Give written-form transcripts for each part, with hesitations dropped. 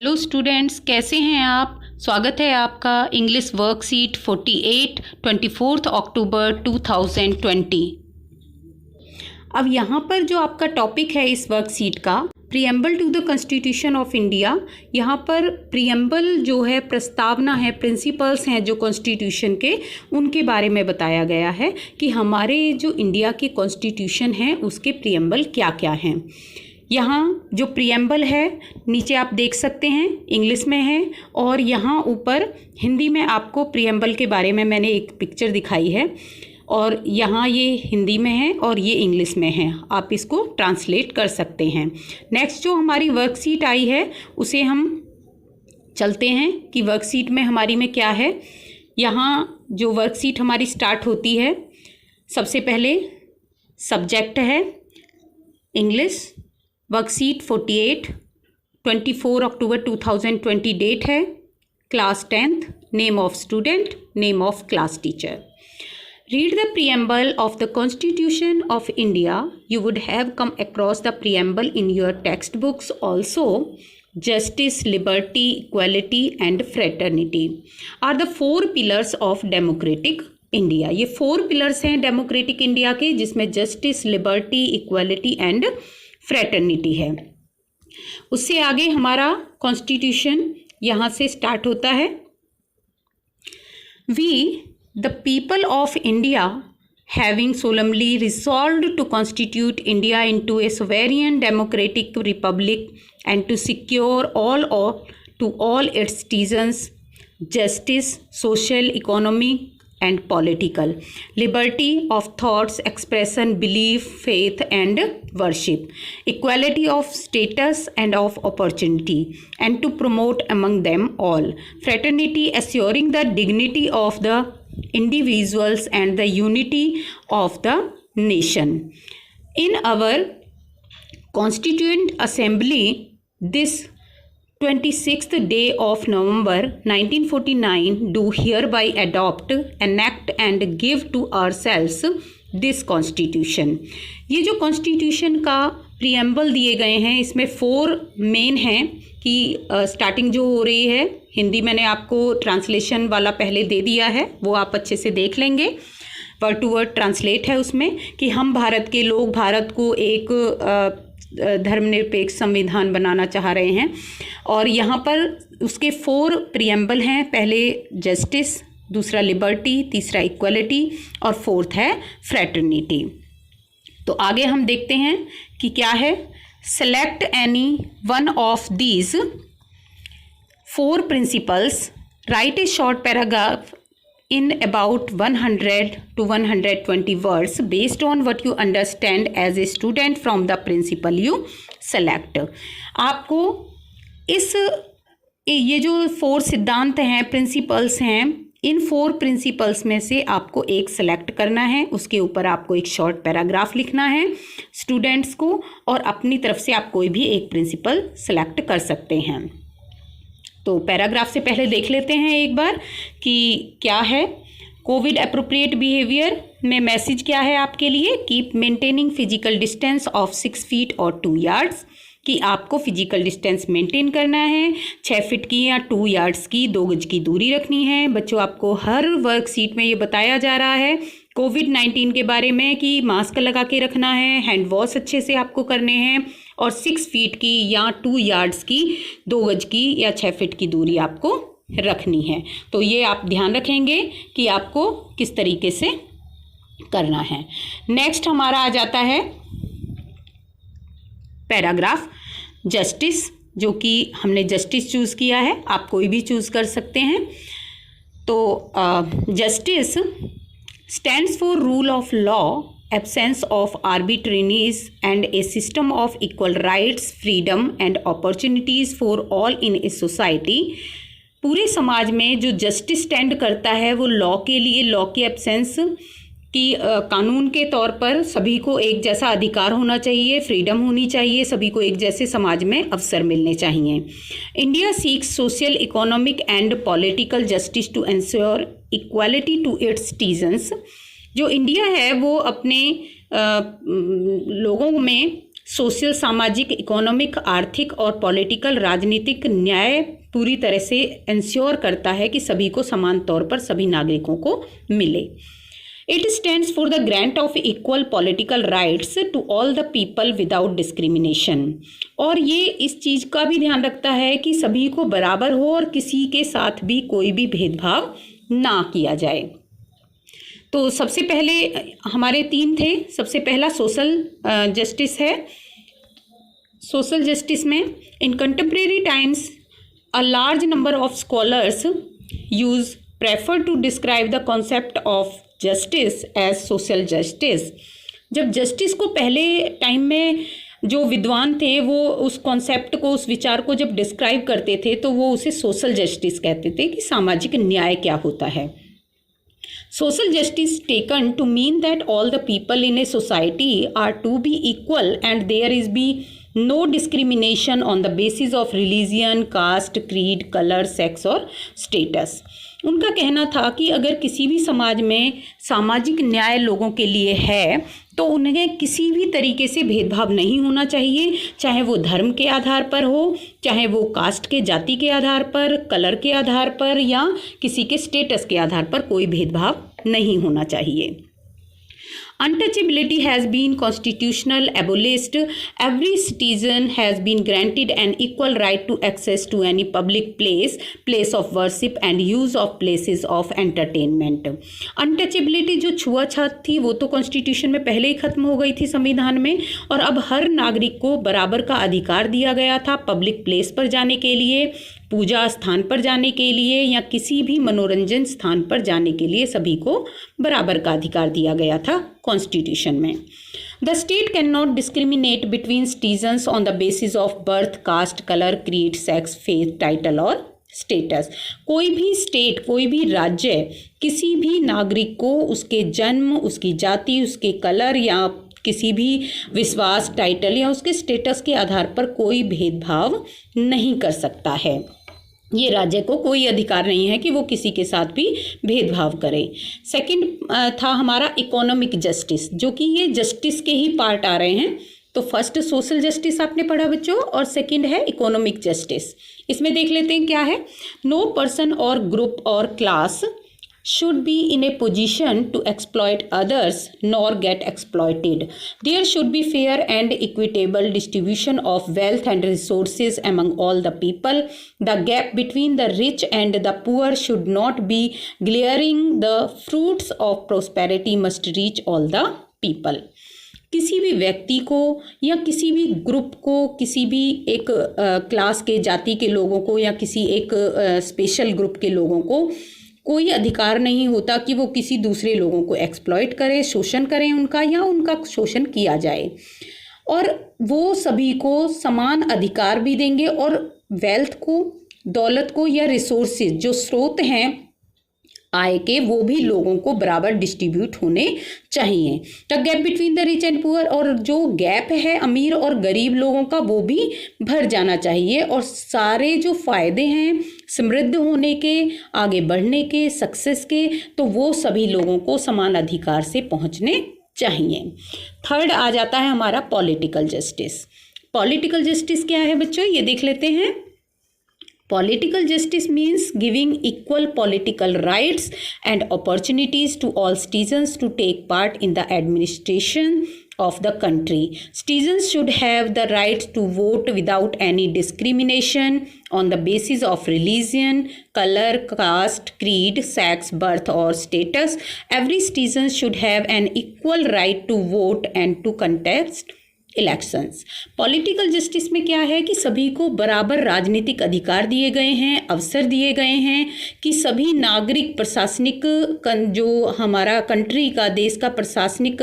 Hello students, कैसे हैं आप। स्वागत है आपका इंग्लिश वर्कशीट 48 24 अक्टूबर 2020। अब यहाँ पर जो आपका टॉपिक है इस वर्कशीट का, preamble to the constitution of India. यहाँ पर प्रीएम्बल जो है, प्रस्तावना है, प्रिंसिपल्स हैं जो कॉन्स्टिट्यूशन के, उनके बारे में बताया गया है कि हमारे जो इंडिया के कॉन्स्टिट्यूशन हैं उसके प्रीएम्बल क्या क्या हैं। यहाँ जो प्रीएम्बल है नीचे आप देख सकते हैं, इंग्लिश में है, और यहाँ ऊपर हिंदी में आपको प्रीएम्बल के बारे में मैंने एक पिक्चर दिखाई है, और यहाँ ये हिंदी में है और ये इंग्लिश में है। आप इसको ट्रांसलेट कर सकते हैं। नेक्स्ट जो हमारी वर्कशीट आई है उसे हम चलते हैं कि वर्कशीट में हमारी में क्या है। यहाँ जो वर्कशीट हमारी स्टार्ट होती है, सबसे पहले सब्जेक्ट है इंग्लिश। वर्कशीट 48 24 अक्टूबर 2020 डेट है। Class 10th, name of student, name of class teacher. Read the preamble of the Constitution of India. You would have come across the preamble in your textbooks also. Justice, liberty, equality and fraternity are the four pillars of democratic India. ये 4 pillars हैं democratic India के, जिसमें justice, liberty, equality and fraternity है। उससे आगे हमारा constitution यहाँ से स्टार्ट होता है। We the people of India, having solemnly resolved to constitute India into a sovereign democratic republic and to secure to all its citizens justice, social, economic and political liberty of thoughts, expression, belief, faith and worship, equality of status and of opportunity, and to promote among them all fraternity, assuring the dignity of the individuals and the unity of the nation. In our Constituent Assembly, this 26th day of November 1949, do hereby adopt, enact and give to ourselves this Constitution. ये जो Constitution का preamble दिए गए हैं, इसमें 4 main हैं कि starting जो हो रही है, हिंदी मैंने आपको ट्रांसलेशन वाला पहले दे दिया है, वो आप अच्छे से देख लेंगे। वर्ड टू वर्ड ट्रांसलेट है उसमें कि हम भारत के लोग भारत को एक धर्मनिरपेक्ष संविधान बनाना चाह रहे हैं। और यहाँ पर उसके 4 प्रीएम्बल हैं। पहले जस्टिस, दूसरा लिबर्टी, तीसरा इक्वलिटी और 4th है फ्रेटर्निटी। तो आगे हम देखते हैं कि क्या है। Select any one of these 4 principles, write a short paragraph in about 100 to 120 words based on what you understand as a student from the principle you select. आपको ये जो 4 सिद्धांत हैं, प्रिंसिपल्स हैं, इन 4 प्रिंसिपल्स में से आपको एक सेलेक्ट करना है। उसके ऊपर आपको एक शॉर्ट पैराग्राफ लिखना है स्टूडेंट्स को, और अपनी तरफ से आप कोई भी एक प्रिंसिपल सेलेक्ट कर सकते हैं। तो पैराग्राफ से पहले देख लेते हैं एक बार कि क्या है। कोविड अप्रोप्रिएट बिहेवियर में मैसेज क्या है आपके लिए। Keep maintaining physical distance of 6 feet और 2 yards, कि आपको फिजिकल डिस्टेंस मेंटेन करना है। 6 फीट की या 2 yards की 2 गज की दूरी रखनी है। बच्चों, आपको हर वर्कशीट में ये बताया जा रहा है कोविड-19 के बारे में कि मास्क लगा के रखना है, हैंड वॉश अच्छे से आपको करने हैं, और 6 फीट की या 2 yards की 2 गज की या 6 फीट की दूरी आपको रखनी है। तो ये आप ध्यान रखेंगे कि आपको किस तरीके से करना है। नेक्स्ट हमारा आ जाता है पैराग्राफ जस्टिस, जो कि हमने जस्टिस चूज़ किया है, आप कोई भी चूज़ कर सकते हैं। तो justice stands for rule of law, absence of arbitrariness and a system of equal rights, freedom and opportunities for all in a society. पूरे समाज में जो जस्टिस स्टैंड करता है वो लॉ के लिए, लॉ की एब्सेंस की कानून के तौर पर सभी को एक जैसा अधिकार होना चाहिए, फ्रीडम होनी चाहिए, सभी को एक जैसे समाज में अवसर मिलने चाहिए। India seeks social, economic and political justice to ensure equality to its citizens. जो इंडिया है वो अपने लोगों में सोशल, सामाजिक, इकोनॉमिक, आर्थिक और पॉलिटिकल, राजनीतिक न्याय पूरी तरह से इंश्योर करता है कि सभी को समान तौर पर सभी नागरिकों को मिले। It stands for the grant of equal political rights to all the people without discrimination. और ये इस चीज़ का भी ध्यान रखता है कि सभी को बराबर हो और किसी के साथ भी कोई भी भेदभाव ना किया जाए। तो सबसे पहले हमारे 3 थे। सबसे पहला सोशल जस्टिस है। सोशल जस्टिस में in contemporary times a large number of scholars use prefer to describe the concept of justice as social justice. जब जस्टिस को पहले टाइम में जो विद्वान थे वो उस कॉन्सेप्ट को, उस विचार को जब डिस्क्राइब करते थे तो वो उसे सोशल जस्टिस कहते थे कि सामाजिक न्याय क्या होता है। Social justice taken to mean that all the people in a society are to be equal and there is be no discrimination on the basis of religion, caste, creed, colour, sex और status. उनका कहना था कि अगर किसी भी समाज में सामाजिक न्याय लोगों के लिए है तो उन्हें किसी भी तरीके से भेदभाव नहीं होना चाहिए, चाहे वो धर्म के आधार पर हो, चाहे वो कास्ट के, जाति के आधार पर, कलर के आधार पर या किसी के स्टेटस के आधार पर कोई भेदभाव नहीं होना चाहिए। Untouchability has been constitutional abolished. Every citizen has been granted an equal right to access to any public place, place of worship and use of places of entertainment. Untouchability जो छुआछूत थी वो तो कॉन्स्टिट्यूशन में पहले ही खत्म हो गई थी संविधान में, और अब हर नागरिक को बराबर का अधिकार दिया गया था पब्लिक प्लेस पर जाने के लिए, पूजा स्थान पर जाने के लिए या किसी भी मनोरंजन स्थान पर जाने के लिए सभी को बराबर का अधिकार दिया गया था कॉन्स्टिट्यूशन में। The state can not discriminate between citizens on the basis of birth, caste, colour, creed, sex, faith, title और स्टेटस। कोई भी स्टेट, कोई भी राज्य किसी भी नागरिक को उसके जन्म, उसकी जाति, उसके कलर या किसी भी विश्वास, टाइटल या उसके स्टेटस के आधार पर कोई भेदभाव नहीं कर सकता है। ये राज्य को कोई अधिकार नहीं है कि वो किसी के साथ भी भेदभाव करे। सेकंड था हमारा इकोनॉमिक जस्टिस, जो कि ये जस्टिस के ही पार्ट आ रहे हैं। तो फर्स्ट सोशल जस्टिस आपने पढ़ा बच्चों, और सेकंड है इकोनॉमिक जस्टिस। इसमें देख लेते हैं क्या है। नो पर्सन और ग्रुप और class should be in a position to exploit others nor get exploited. There should be fair and equitable distribution of wealth and resources among all the people. The gap between the rich and the poor should not be glaring. The fruits of prosperity must reach all the people. किसी भी व्यक्ति को या किसी भी group को, किसी भी एक क्लास के, जाति के लोगों को या किसी एक स्पेशल ग्रुप के लोगों को कोई अधिकार नहीं होता कि वो किसी दूसरे लोगों को एक्सप्लॉइट करे, शोषण करें उनका या उनका शोषण किया जाए। और वो सभी को समान अधिकार भी देंगे और वेल्थ को, दौलत को या रिसोर्सेज जो स्रोत हैं आय के, वो भी लोगों को बराबर डिस्ट्रीब्यूट होने चाहिए। The gap between the rich and poor, और जो गैप है अमीर और गरीब लोगों का वो भी भर जाना चाहिए। और सारे जो फ़ायदे हैं समृद्ध होने के, आगे बढ़ने के, सक्सेस के, तो वो सभी लोगों को समान अधिकार से पहुंचने चाहिए। थर्ड आ जाता है हमारा पॉलिटिकल जस्टिस। पॉलिटिकल जस्टिस क्या है बच्चों, ये देख लेते हैं। Political justice means giving equal political rights and opportunities to all citizens to take part in the administration of the country. Citizens should have the right to vote without any discrimination on the basis of religion, color, caste, creed, sex, birth or status. Every citizen should have an equal right to vote and to contest elections. Political justice में क्या है कि सभी को बराबर राजनीतिक अधिकार दिए गए हैं, अवसर दिए गए हैं कि सभी नागरिक प्रशासनिक जो हमारा कंट्री का, देश का प्रशासनिक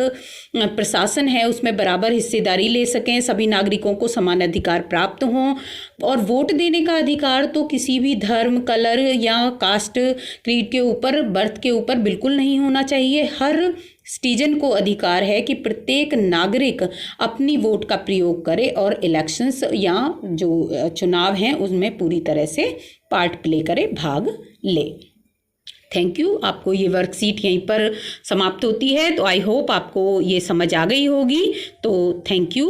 प्रशासन है उसमें बराबर हिस्सेदारी ले सकें, सभी नागरिकों को समान अधिकार प्राप्त हों। और वोट देने का अधिकार तो किसी भी धर्म, कलर या कास्ट, क्रीड के ऊपर, बर्थ के ऊपर बिल्कुल नहीं होना चाहिए। हर सिटीजन को अधिकार है कि प्रत्येक नागरिक अपनी वोट का प्रयोग करे और इलेक्शंस या जो चुनाव हैं उसमें पूरी तरह से पार्ट प्ले करे, भाग ले। Thank you. आपको ये वर्कशीट यहीं पर समाप्त होती है। तो आई होप आपको ये समझ आ गई होगी। तो थैंक यू।